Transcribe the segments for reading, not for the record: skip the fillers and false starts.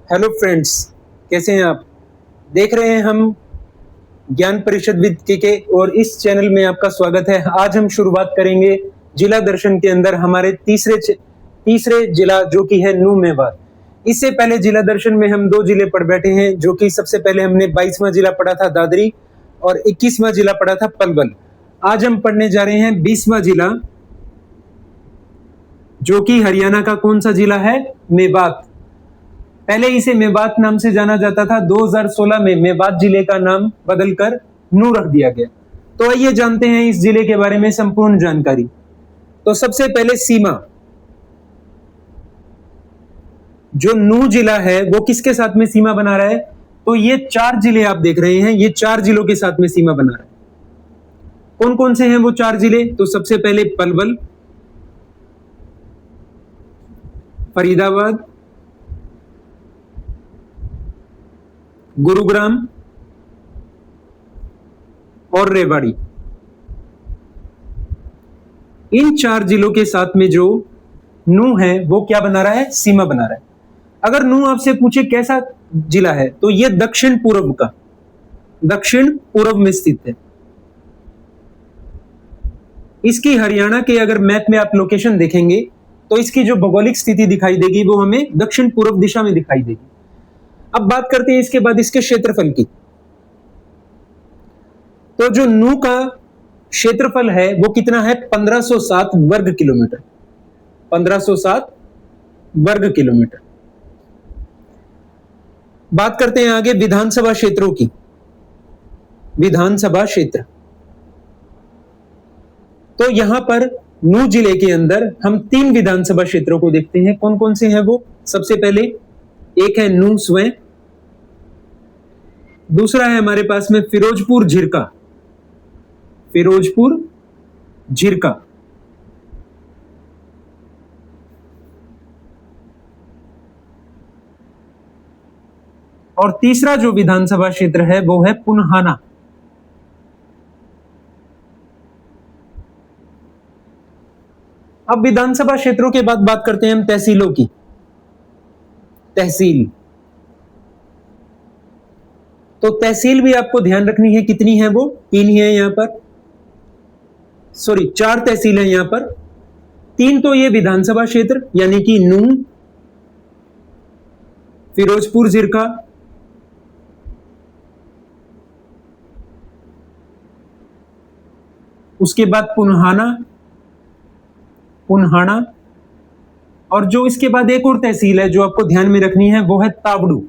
Hello friends, कैसे हैं आप? देख रहे हैं हम ज्ञान परिषद विद के और इस चैनल में आपका स्वागत है। आज हम शुरुआत करेंगे जिला दर्शन के अंदर हमारे तीसरे जिला जो कि है नू मेवात। इससे पहले जिला दर्शन में हम 2 जिले पढ़ बैठे हैं, जो कि सबसे पहले हमने 22वां जिला पढ़ा था दादरी और 21वां जिला पढ़ा था पलवल। आज हम पढ़ने जा रहे हैं 20वां जिला, जो कि हरियाणा का कौन सा जिला है? मेवात। पहले इसे मेवात नाम से जाना जाता था। 2016 में मेवात जिले का नाम बदलकर नू रख दिया गया। तो आइए जानते हैं इस जिले के बारे में संपूर्ण जानकारी। तो सबसे पहले सीमा, जो नू जिला है वो किसके साथ में सीमा बना रहा है? तो ये 4 जिले आप देख रहे हैं, ये 4 जिलों के साथ में सीमा बना रहा है। कौन कौन से हैं वो 4 जिले? तो सबसे पहले पलवल, फरीदाबाद, गुरुग्राम और रेवाड़ी। इन 4 जिलों के साथ में जो नू है वो क्या बना रहा है? सीमा बना रहा है। अगर नू आपसे पूछे कैसा जिला है, तो ये दक्षिण पूर्व में स्थित है। इसकी हरियाणा के अगर मैप में आप लोकेशन देखेंगे तो इसकी जो भौगोलिक स्थिति दिखाई देगी वो हमें दक्षिण पूर्व दिशा में दिखाई देगी। अब बात करते हैं इसके बाद इसके क्षेत्रफल की। तो जो नू का क्षेत्रफल है वो कितना है? 1507 वर्ग किलोमीटर। 1507 वर्ग किलोमीटर। बात करते हैं आगे विधानसभा क्षेत्रों की। विधानसभा क्षेत्र, तो यहां पर नू जिले के अंदर हम 3 विधानसभा क्षेत्रों को देखते हैं। कौन कौन से हैं वो? सबसे पहले एक है नू स्वयं, दूसरा है हमारे पास में फिरोजपुर झिरका, और तीसरा जो विधानसभा क्षेत्र है वो है पुन्हाना। अब विधानसभा क्षेत्रों के बाद बात करते हैं हम तहसीलों की। तहसील, तो तहसील भी आपको ध्यान रखनी है। कितनी है वो? 3 ही है यहां पर, 4 तहसील है यहां पर। 3 तो ये विधानसभा क्षेत्र यानी कि नू, फिरोजपुर झिरका उसके बाद पुन्हाना, और जो इसके बाद एक और तहसील है जो आपको ध्यान में रखनी है वो है तावड़ू।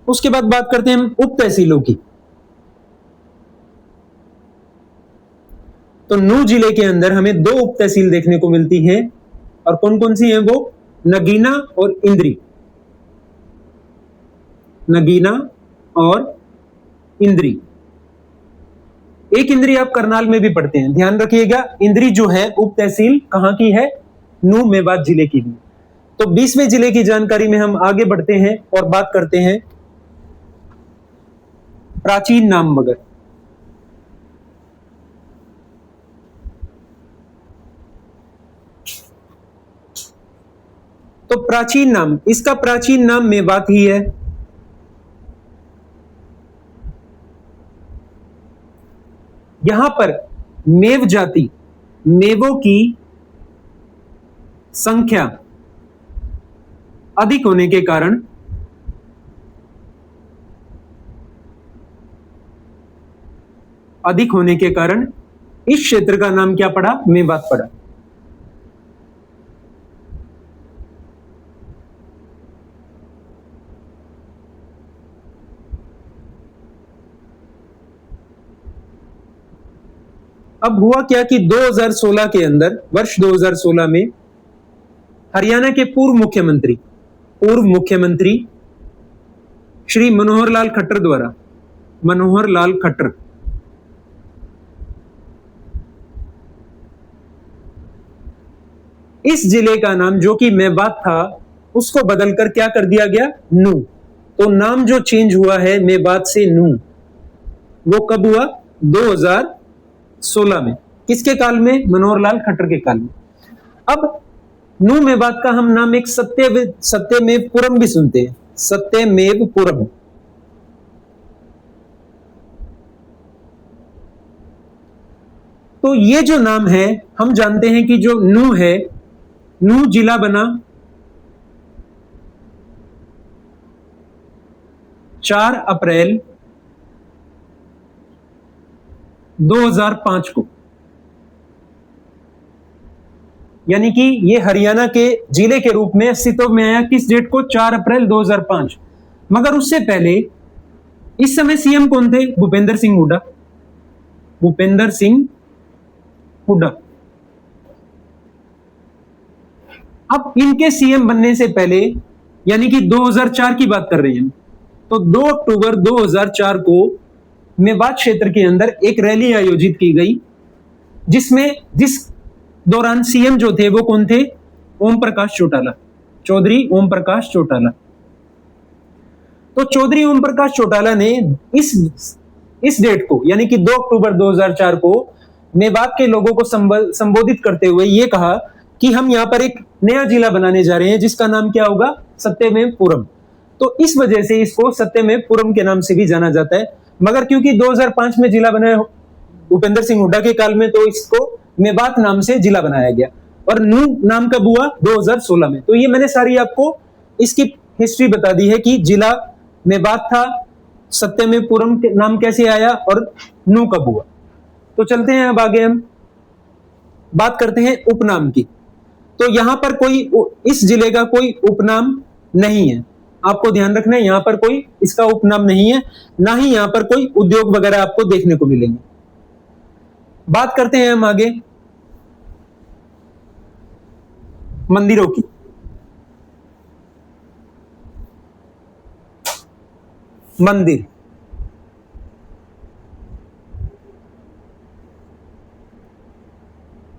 उसके बाद बात करते हैं हम उप तहसीलों की। तो नू जिले के अंदर हमें 2 उप तहसील देखने को मिलती हैं, और कौन कौन सी हैं वो? नगीना और इंद्री। नगीना और इंद्री। एक इंद्री आप करनाल में भी पढ़ते हैं, ध्यान रखिएगा। इंद्री जो है उप तहसील कहां की है? नू मेवात जिले की भी। तो 20वें जिले की जानकारी में हम आगे बढ़ते हैं और बात करते हैं प्राचीन नाम मगर। तो प्राचीन नाम, इसका प्राचीन नाम मेवात ही है। यहां पर मेव जाति, मेवों की संख्या अधिक होने के कारण इस क्षेत्र का नाम क्या पड़ा? मेवात पड़ा। अब हुआ क्या कि 2016 के अंदर, वर्ष 2016 में हरियाणा के पूर्व मुख्यमंत्री श्री मनोहर लाल खट्टर इस जिले का नाम जो कि मेवात था उसको बदलकर क्या कर दिया गया? नू। तो नाम जो चेंज हुआ है मेवात से नू, वो कब हुआ? 2016 में। किसके काल में? मनोहर लाल खट्टर के काल में। अब नू मेवात का हम नाम एक सत्यमेव पुरम भी सुनते हैं, सत्यमेव पुरम। तो ये जो नाम है, हम जानते हैं कि जो नू है, नू जिला बना 4 अप्रैल 2005 को, यानी कि ये हरियाणा के जिले के रूप में अस्तित्व में आया किस डेट को? 4 अप्रैल 2005। मगर उससे पहले इस समय सीएम कौन थे? भूपेंद्र सिंह हुड्डा, भूपेंद्र सिंह हुड्डा। अब इनके सीएम बनने से पहले, यानी कि 2004 की बात कर रहे हैं, तो 2 अक्टूबर 2004 को मेवात क्षेत्र के अंदर एक रैली आयोजित की गई, जिस दौरान सीएम जो थे वो कौन थे? ओम प्रकाश चौटाला, चौधरी ओम प्रकाश चौटाला। तो चौधरी ओम प्रकाश चौटाला ने इस डेट को, यानी कि 2 अक्टूबर 2004 को मेवात के लोगों को संबोधित करते हुए ये कहा कि हम यहां पर एक नया जिला बनाने जा रहे हैं जिसका नाम क्या होगा? सत्यमेव पुरम। तो इस वजह से इसको सत्यमेव पुरम के नाम से भी जाना जाता है। मगर क्योंकि 2005 में जिला बनाया भूपेंद्र सिंह हुड्डा के काल में, तो इसको मेवात नाम से जिला बनाया गया। और नू नाम कब हुआ? 2016 में। तो ये मैंने सारी आपको इसकी हिस्ट्री बता दी है कि जिला मेवात था, सत्यमेव पुरम के नाम कैसे आया और नू कब हुआ। तो चलते हैं अब आगे, हम बात करते हैं उपनाम की। तो यहां पर इस जिले का कोई उपनाम नहीं है, आपको ध्यान रखना है, यहां पर कोई इसका उपनाम नहीं है, ना ही यहां पर कोई उद्योग वगैरह आपको देखने को मिलेंगे। बात करते हैं हम आगे मंदिरों की। मंदिर,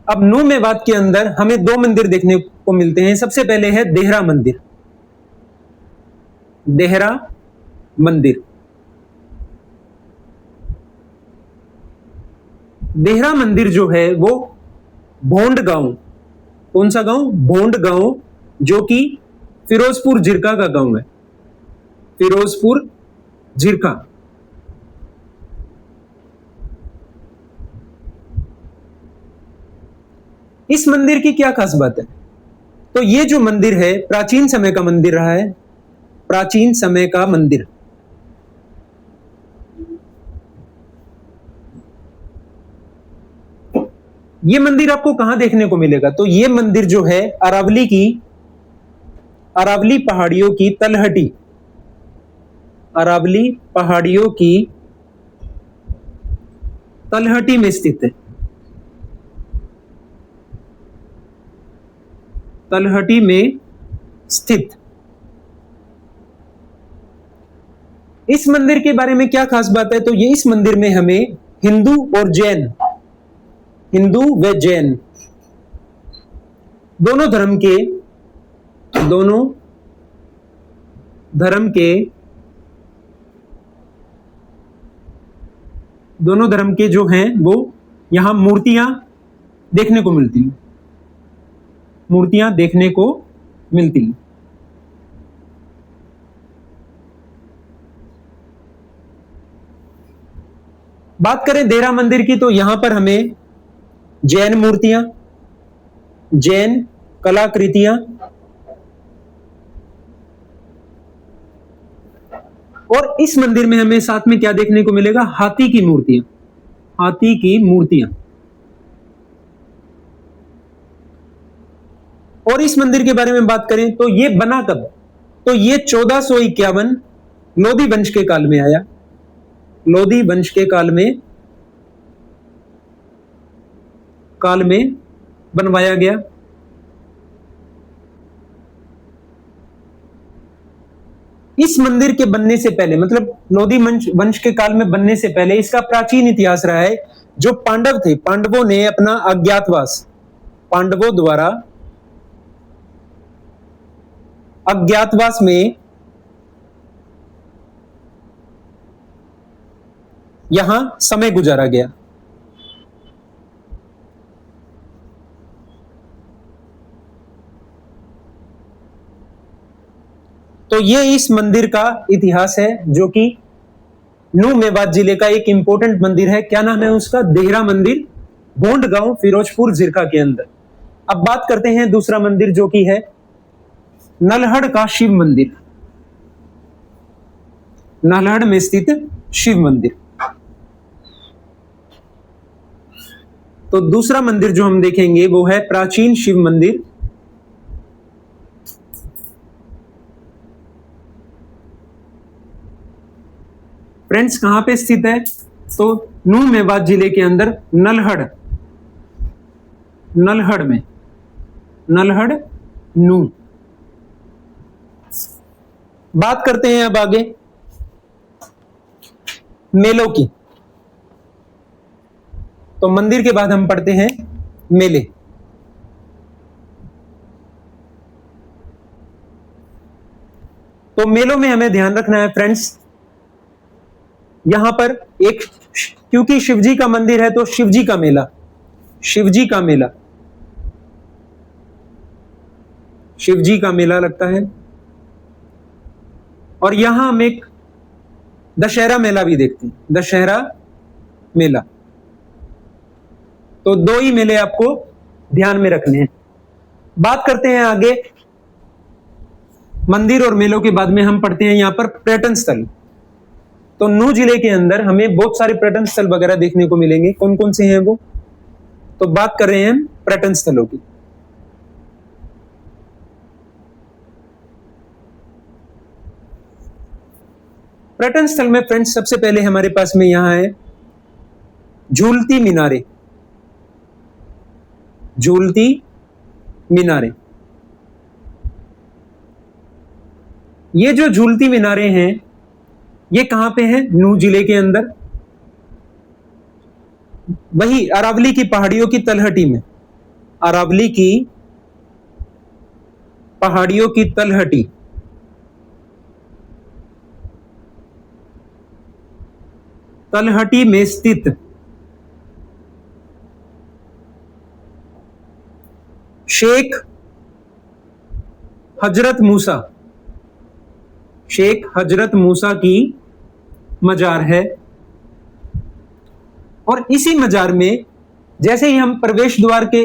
अब नू मेवात के अंदर हमें 2 मंदिर देखने को मिलते हैं। सबसे पहले है देहरा मंदिर, देहरा मंदिर। देहरा मंदिर जो है वो भोंड गांव, कौन सा गांव? भोंड गांव, जो कि फिरोजपुर झिरका का गांव है, फिरोजपुर झिरका। इस मंदिर की क्या खास बात है? तो ये जो मंदिर है प्राचीन समय का मंदिर रहा है, प्राचीन समय का मंदिर। ये मंदिर आपको कहां देखने को मिलेगा? तो ये मंदिर जो है अरावली पहाड़ियों की तलहटी, अरावली पहाड़ियों की तलहटी में स्थित है, तलहटी में स्थित। इस मंदिर के बारे में क्या खास बात है? तो ये इस मंदिर में हमें हिंदू और जैन, हिंदू व जैन दोनों धर्म के जो हैं वो यहां मूर्तियां देखने को मिलती हैं, मूर्तियां देखने को मिलती हैं। बात करें देहरा मंदिर की, तो यहां पर हमें जैन मूर्तियां, जैन कलाकृतियां और इस मंदिर में हमें साथ में क्या देखने को मिलेगा? हाथी की मूर्तियां, हाथी की मूर्तियां। और इस मंदिर के बारे में बात करें तो ये बना कब? तो ये 1451 लोधी वंश के काल में आया, लोधी वंश के काल में बनवाया गया। इस मंदिर के बनने से पहले, मतलब लोधी वंश के काल में बनने से पहले, इसका प्राचीन इतिहास रहा है। जो पांडव थे, पांडवों ने अपना अज्ञातवास, पांडवों द्वारा अज्ञातवास में यहां समय गुजारा गया। तो ये इस मंदिर का इतिहास है, जो कि नूह मेवात जिले का एक इंपॉर्टेंट मंदिर है। क्या नाम है उसका? देहरा मंदिर, भोंड गांव, फिरोजपुर जिरका के अंदर। अब बात करते हैं दूसरा मंदिर, जो कि है नल्हड़ का शिव मंदिर, नल्हड़ में स्थित शिव मंदिर। तो दूसरा मंदिर जो हम देखेंगे वो है प्राचीन शिव मंदिर, फ्रेंड्स कहां पे स्थित है? तो नूह मेवात जिले के अंदर नल्हड़, नल्हड़ में, नल्हड़ नूह। बात करते हैं अब आगे मेलों की। तो मंदिर के बाद हम पढ़ते हैं मेले। तो मेलों में हमें ध्यान रखना है फ्रेंड्स, यहां पर एक, क्योंकि शिवजी का मंदिर है तो शिवजी का मेला, शिवजी का मेला, शिवजी का मेला लगता है। और यहां हम एक दशहरा मेला भी देखते हैं, दशहरा मेला। तो दो ही मेले आपको ध्यान में रखने हैं। बात करते हैं आगे, मंदिर और मेलों के बाद में हम पढ़ते हैं यहां पर पर्यटन स्थल। तो नूह जिले के अंदर हमें बहुत सारे पर्यटन स्थल वगैरह देखने को मिलेंगे। कौन कौन से हैं वो? तो बात कर रहे हैं हम पर्यटन स्थलों की। पर्यटन स्थल में फ्रेंड्स सबसे पहले हमारे पास में यहां है झूलती मीनारे, झूलती मीनारे। ये जो झूलती मीनारे हैं ये कहां पे हैं? नूह जिले के अंदर, वही अरावली की पहाड़ियों की तलहटी में, अरावली की पहाड़ियों की तलहटी, तलहटी में स्थित शेख हजरत मूसा, शेख हजरत मूसा की मजार है। और इसी मजार में जैसे ही हम प्रवेश द्वार के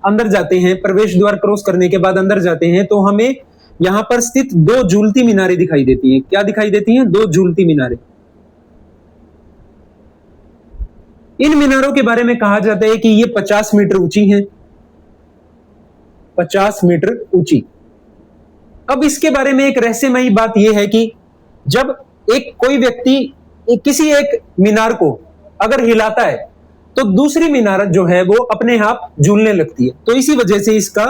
अंदर जाते हैं, प्रवेश द्वार क्रॉस करने के बाद अंदर जाते हैं, तो हमें यहां पर स्थित दो झूलती मीनारें दिखाई देती हैं। क्या दिखाई देती हैं? दो झूलती मीनारें। इन मीनारों के बारे में कहा जाता है कि ये 50 मीटर ऊंची हैं, 50 मीटर ऊंची। अब इसके बारे में एक रहस्यमयी बात यह है कि जब एक कोई व्यक्ति किसी एक मीनार को अगर हिलाता है तो दूसरी मीनार जो है वो अपने आप झूलने लगती है। तो इसी वजह से इसका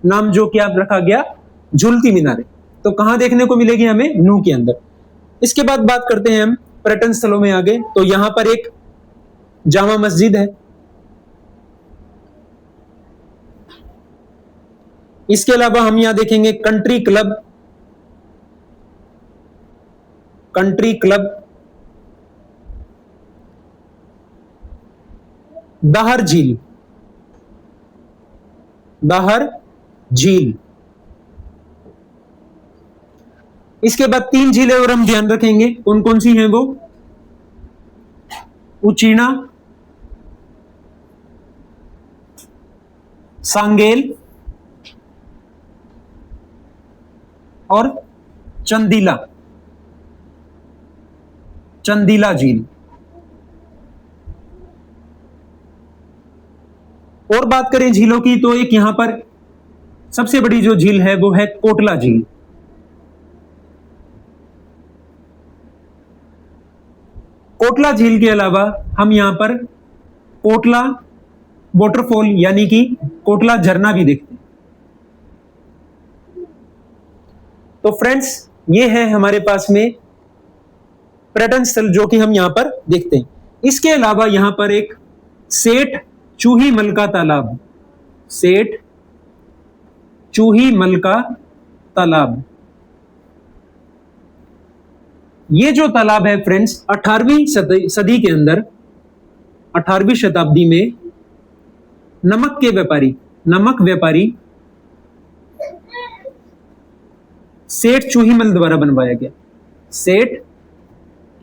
नाम जो क्या रखा गया, झूलती मीनारें। तो कहां देखने को मिलेगी हमें? नूह के अंदर। इसके बाद बात करते हैं हम पर्यटन स्थलों में आगे। तो यहां पर एक जामा मस्जिद है, इसके अलावा हम यहां देखेंगे कंट्री क्लब, कंट्री क्लब, दाहर झील, दाहर झील। इसके बाद 3 झीलें और हम ध्यान रखेंगे, कौन कौन सी हैं वो? उचीना, सांगेल और चंदीला, चंदीला झील। और बात करें झीलों की तो एक यहां पर सबसे बड़ी जो झील है वो है कोटला झील। कोटला झील के अलावा हम यहां पर कोटला वाटरफॉल यानी कि कोटला झरना भी देखते हैं। तो फ्रेंड्स ये है हमारे पास में पर्यटन स्थल जो कि हम यहां पर देखते हैं। इसके अलावा यहां पर एक सेठ चूही मल का तालाब, सेठ चूही मल का तालाब। ये जो तालाब है फ्रेंड्स 18वीं सदी के अंदर, 18वीं शताब्दी में नमक व्यापारी सेठ चूहीमल द्वारा बनवाया गया, सेठ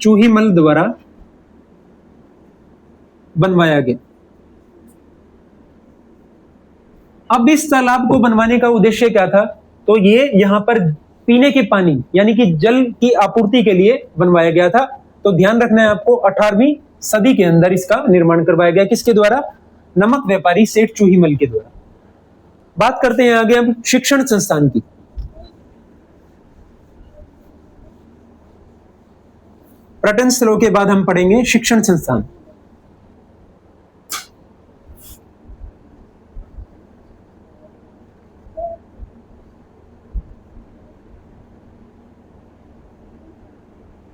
चूहीमल द्वारा बनवाया गया। अब इस तालाब को बनवाने का उद्देश्य क्या था? तो ये यहां पर पीने के पानी यानी कि जल की आपूर्ति के लिए बनवाया गया था। तो ध्यान रखना है आपको, 18वीं सदी के अंदर इसका निर्माण करवाया गया। किसके द्वारा? नमक व्यापारी सेठ चूहीमल के द्वारा। बात करते हैं आगे अब शिक्षण संस्थान की। पर्यटन स्थलों के बाद हम पढ़ेंगे शिक्षण संस्थान।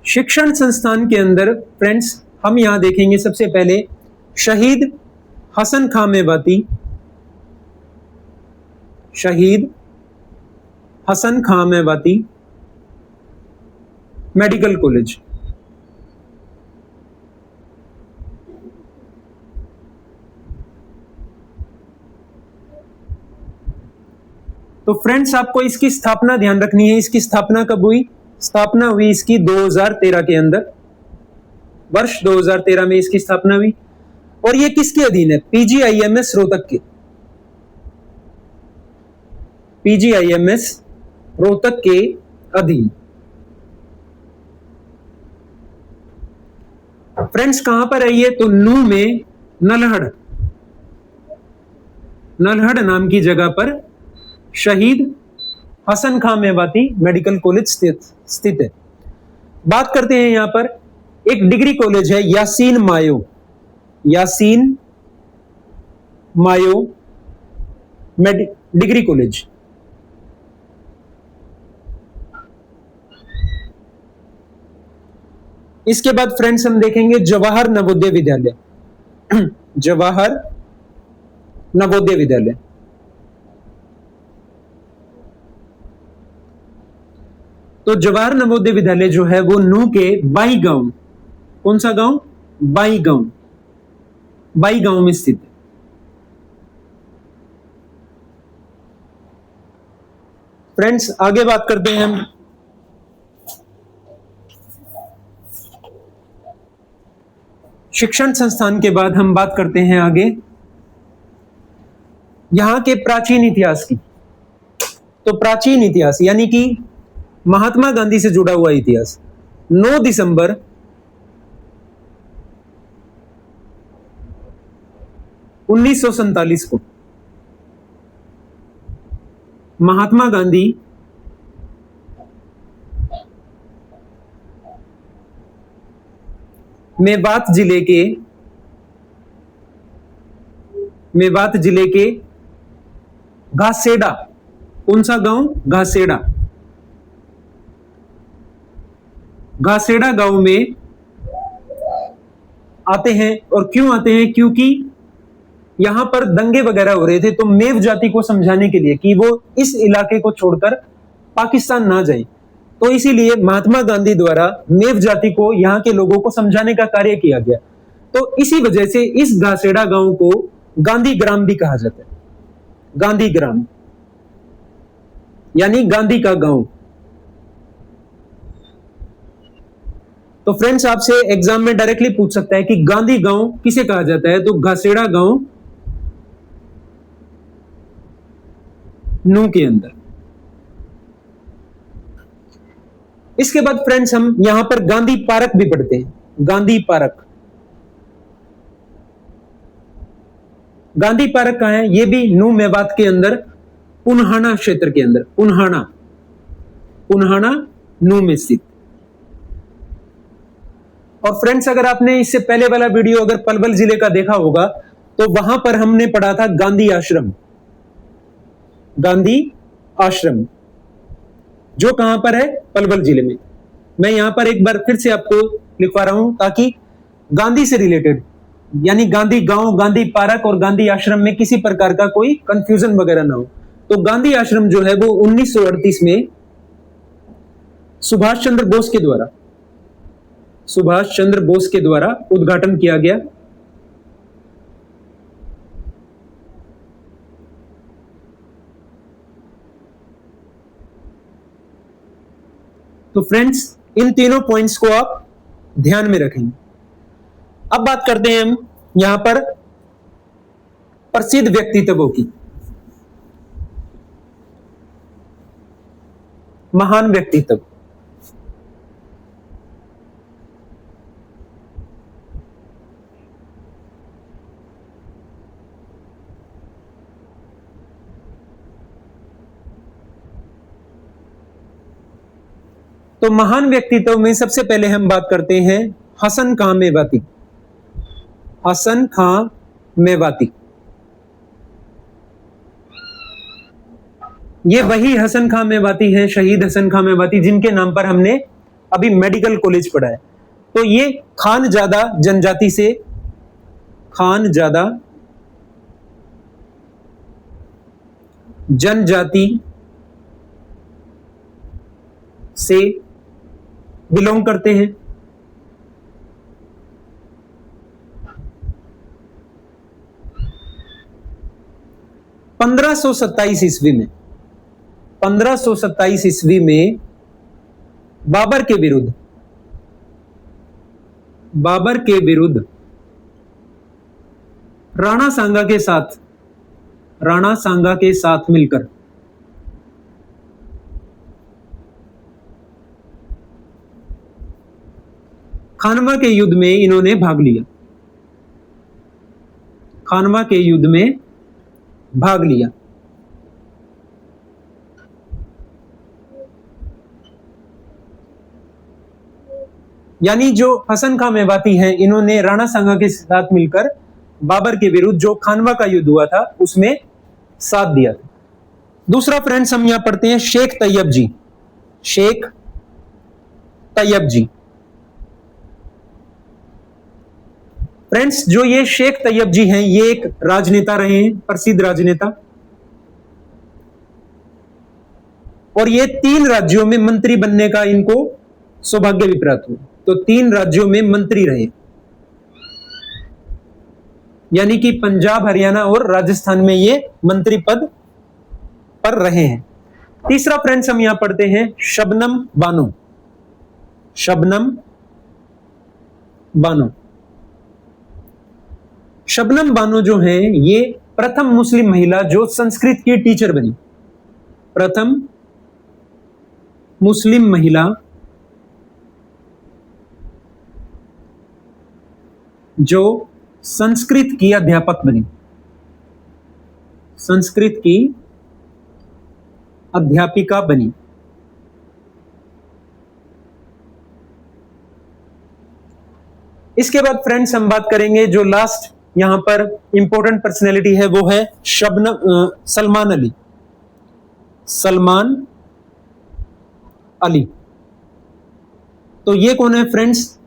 शिक्षण संस्थान के अंदर फ्रेंड्स हम यहां देखेंगे सबसे पहले शहीद हसन खां मेवाती, शहीद हसन खां मेवाती मेडिकल कॉलेज। तो फ्रेंड्स आपको इसकी स्थापना ध्यान रखनी है। इसकी स्थापना कब हुई? स्थापना हुई इसकी 2013 के अंदर, वर्ष 2013 में इसकी स्थापना हुई। और ये किसके अधीन है? पीजीआईएमएस रोहतक के, पीजीआईएमएस रोहतक के अधीन। फ्रेंड्स कहां पर है ये? तो नू में नलहड़, नलहड़ नाम की जगह पर शहीद हसन खां मेवाती मेडिकल कॉलेज स्थित है। बात करते हैं यहां पर एक डिग्री कॉलेज है यासीन मायो, यासीन मायो डिग्री कॉलेज। इसके बाद फ्रेंड्स हम देखेंगे जवाहर नवोदय विद्यालय, जवाहर नवोदय विद्यालय। तो जवाहर नवोदय विद्यालय जो है वो नू के बाई गांव, कौन सा गांव? बाई गांव, बाई गांव में स्थित है। फ्रेंड्स आगे बात करते हैं हम शिक्षण संस्थान के बाद हम बात करते हैं आगे यहां के प्राचीन इतिहास की। तो प्राचीन इतिहास यानी कि महात्मा गांधी से जुड़ा हुआ इतिहास। 9 दिसंबर 1947 को महात्मा गांधी मेवात जिले के घासेड़ा, कौन सा गांव? घासेड़ा, घासेड़ा गांव में आते हैं। और क्यों आते हैं? क्योंकि यहां पर दंगे वगैरह हो रहे थे, तो मेव जाति को समझाने के लिए कि वो इस इलाके को छोड़कर पाकिस्तान ना जाए, तो इसीलिए महात्मा गांधी द्वारा मेव जाति को यहां के लोगों को समझाने का कार्य किया गया। तो इसी वजह से इस घासेड़ा गांव को गांधी ग्राम भी कहा जाता है, गांधी ग्राम यानी गांधी का गांव। तो फ्रेंड्स आपसे एग्जाम में डायरेक्टली पूछ सकता है कि गांधी गांव किसे कहा जाता है? तो घासेड़ा गांव नू के अंदर। इसके बाद फ्रेंड्स हम यहां पर गांधी पार्क भी पढ़ते हैं, गांधी पार्क। गांधी पार्क कहां है? ये भी नू मेवात के अंदर पुन्हाना क्षेत्र के अंदर, पुन्हाना, पुन्हाना नू में स्थित। और फ्रेंड्स अगर आपने इससे पहले वाला वीडियो अगर पलवल जिले का देखा होगा तो वहां पर हमने पढ़ा था गांधी आश्रम, गांधी आश्रम जो कहां पर है? पलवल जिले में। मैं यहां पर एक बार फिर से आपको लिखवा रहा हूं ताकि गांधी से रिलेटेड यानी गांधी गांव, गांधी पार्क और गांधी आश्रम में किसी प्रकार का कोई कंफ्यूजन वगैरह ना हो। तो गांधी आश्रम जो है वो 1938 में सुभाष चंद्र बोस के द्वारा, सुभाष चंद्र बोस के द्वारा उद्घाटन किया गया। तो फ्रेंड्स इन तीनों पॉइंट्स को आप ध्यान में रखेंगे। अब बात करते हैं हम यहां पर प्रसिद्ध व्यक्तित्वों की, महान व्यक्तित्व। तो महान व्यक्तित्व में सबसे पहले हम बात करते हैं हसन खां मेवाती। हसन खां मेवाती, ये वही हसन खां मेवाती हैं, शहीद हसन खां मेवाती, जिनके नाम पर हमने अभी मेडिकल कॉलेज पढ़ा है। तो ये खानजादा जनजाति से, खानजादा जनजाति से बिलोंग करते हैं। ईस्वी में 1527 ईस्वी में बाबर के विरुद्ध राणा सांगा के साथ मिलकर खानवा के युद्ध में इन्होंने भाग लिया। खानवा के युद्ध में भाग लिया। यानी जो हसन खां मेवाती हैं, इन्होंने राणा सांगा के साथ मिलकर बाबर के विरुद्ध जो खानवा का युद्ध हुआ था उसमें साथ दिया था। दूसरा फ्रेंड्स हम यहां पढ़ते हैं शेख तैयब जी। शेख तैयब जी, फ्रेंड्स जो ये शेख तैयब जी हैं, ये एक राजनेता रहे हैं, प्रसिद्ध राजनेता, और ये 3 राज्यों में मंत्री बनने का इनको सौभाग्य भी प्राप्त हुआ। तो 3 राज्यों में मंत्री रहे, यानी कि पंजाब, हरियाणा और राजस्थान में ये मंत्री पद पर रहे हैं। तीसरा फ्रेंड्स हम यहां पढ़ते हैं शबनम बानो। शबनम बानो, शबनम बानो जो है ये प्रथम मुस्लिम महिला जो संस्कृत की टीचर बनी। प्रथम मुस्लिम महिला जो संस्कृत की अध्यापक बनी। संस्कृत की अध्यापिका बनी। इसके बाद फ्रेंड्स हम बात करेंगे जो लास्ट यहां पर इंपॉर्टेंट पर्सनैलिटी है, वो है सलमान अली। सलमान अली, तो ये कौन है फ्रेंड्स?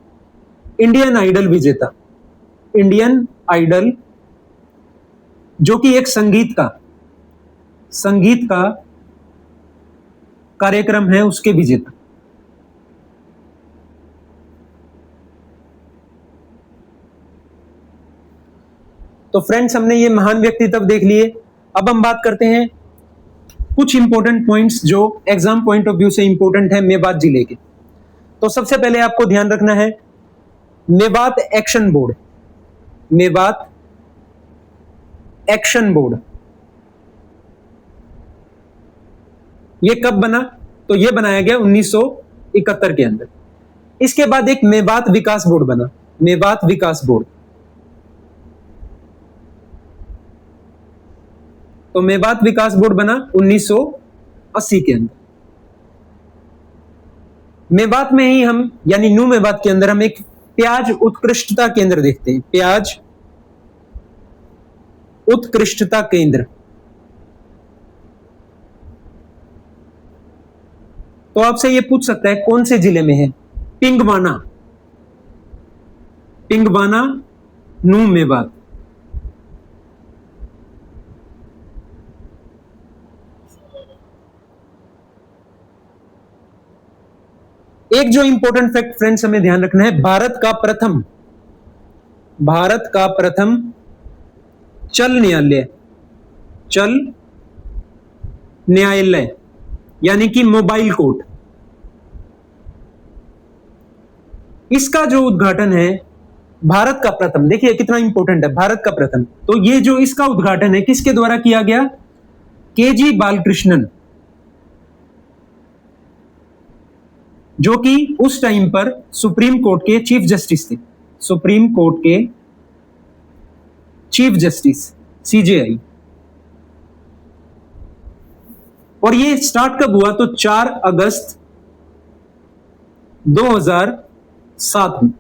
इंडियन आइडल विजेता। इंडियन आइडल जो कि एक संगीत का कार्यक्रम है, उसके विजेता। तो फ्रेंड्स हमने ये महान व्यक्तित्व देख लिए। अब हम बात करते हैं कुछ इंपॉर्टेंट पॉइंट्स जो एग्जाम पॉइंट ऑफ व्यू से इंपॉर्टेंट है मेवात जिले के। तो सबसे पहले आपको ध्यान रखना है Mewat action board. Mewat action board ये कब बना? तो ये बनाया गया 1971 के अंदर। इसके बाद एक मेवात विकास बोर्ड बना। मेवात विकास बोर्ड, तो मेवात विकास बोर्ड बना 1980 के अंदर। मेवात में ही हम यानी न्यू मेवात के अंदर हम एक प्याज उत्कृष्टता केंद्र देखते हैं। प्याज उत्कृष्टता केंद्र, तो आपसे ये पूछ सकता है कौन से जिले में है? पिंगवाना। पिंगवाना न्यू मेवात। एक जो इंपॉर्टेंट फैक्ट फ्रेंड्स हमें ध्यान रखना है, भारत का प्रथम चल न्यायालय यानी कि मोबाइल कोर्ट। इसका जो उद्घाटन है भारत का प्रथम, देखिए कितना इंपॉर्टेंट है, भारत का प्रथम। तो ये जो इसका उद्घाटन है किसके द्वारा किया गया? केजी बालकृष्णन, जो कि उस टाइम पर सुप्रीम कोर्ट के चीफ जस्टिस थे, सुप्रीम कोर्ट के चीफ जस्टिस, सीजेआई। और ये स्टार्ट कब हुआ? तो 4 अगस्त 2007 में।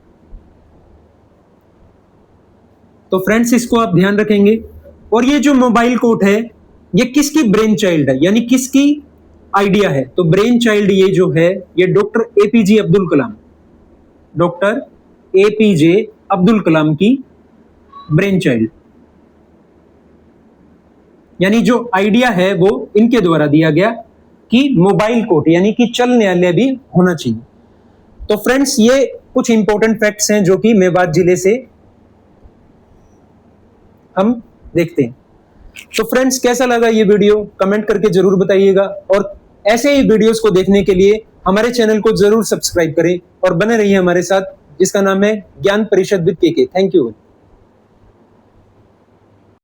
तो फ्रेंड्स इसको आप ध्यान रखेंगे। और ये जो मोबाइल कोर्ट है ये किसकी ब्रेन चाइल्ड है, यानी किसकी आइडिया है? तो ब्रेन चाइल्ड ये जो है ये doctor APJ Abdul Kalam, doctor APJ Abdul Kalam की ब्रेन चाइल्ड, यानी जो आइडिया है वो इनके द्वारा दिया गया कि मोबाइल कोर्ट यानी कि चल न्यायालय भी होना चाहिए। तो फ्रेंड्स ये कुछ इंपॉर्टेंट फैक्ट्स हैं जो कि मेवात जिले से हम देखते हैं। तो फ्रेंड्स कैसा लगा ये वीडियो कमेंट करके जरूर बताइएगा, और ऐसे ही वीडियोस को देखने के लिए हमारे चैनल को जरूर सब्सक्राइब करें और बने रहिए हमारे साथ, जिसका नाम है ज्ञान परिषद विद केके। Thank you.